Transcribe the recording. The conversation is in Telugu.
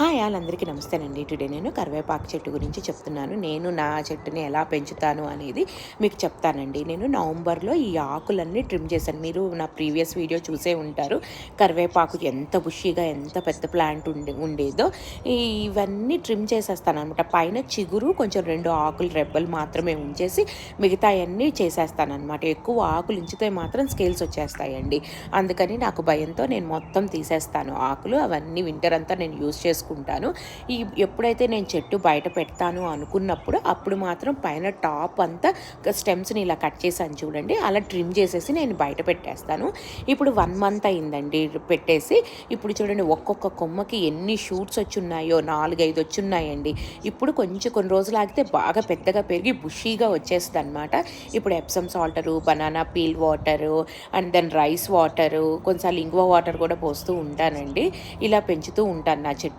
హాయ్ అందరికీ నమస్తేనండి. టుడే నేను కరివేపాకు చెట్టు గురించి చెప్తున్నాను. నేను నా చెట్టుని ఎలా పెంచుతాను అనేది మీకు చెప్తానండి. నేను నవంబర్‌లో ఈ ఆకులన్నీ ట్రిమ్ చేశాను. మీరు నా ప్రీవియస్ వీడియో చూసే ఉంటారు. కరివేపాకు ఎంత బుషీగా ఎంత పెద్ద ప్లాంట్ ఉండేదో. ఇవన్నీ ట్రిమ్ చేసేస్తాననమాట. పైన చిగురు కొంచెం 2 ఆకులు రెబ్బలు మాత్రమే ఉంచేసి మిగతాయన్నీ చేసేస్తాననమాట. ఎక్కువ ఆకులు ఉంచితే మాత్రం స్కేల్స్ వచ్చేస్తాయండి. అందుకని నాకు భయంతో నేను మొత్తం తీసేస్తాను ఆకులు. అవన్నీ వింటర్ అంతా నేను యూజ్ చేసుకుంటాను. ఈ ఎప్పుడైతే నేను చెట్టు బయట పెడతాను అనుకున్నప్పుడు అప్పుడు మాత్రం పైన టాప్ అంతా స్టెమ్స్ని ఇలా కట్ చేశాను చూడండి. అలా ట్రిమ్ చేసేసి నేను బయట పెట్టేస్తాను. ఇప్పుడు 1 మంత్ అయిందండి పెట్టేసి. ఇప్పుడు చూడండి ఒక్కొక్క కొమ్మకి ఎన్ని షూట్స్ వచ్చున్నాయో 4, 5 వచ్చున్నాయండి. ఇప్పుడు కొంచెం కొన్ని రోజులు ఆగితే బాగా పెద్దగా పెరిగి బుషీగా వచ్చేస్తుంది అనమాట. ఇప్పుడు Epsom salt, banana peel water and then rice water, కొన్నిసార్లు ఇంగువ వాటర్ కూడా పోస్తూ ఉంటానండి. ఇలా పెంచుతూ ఉంటాను నా చెట్టుని.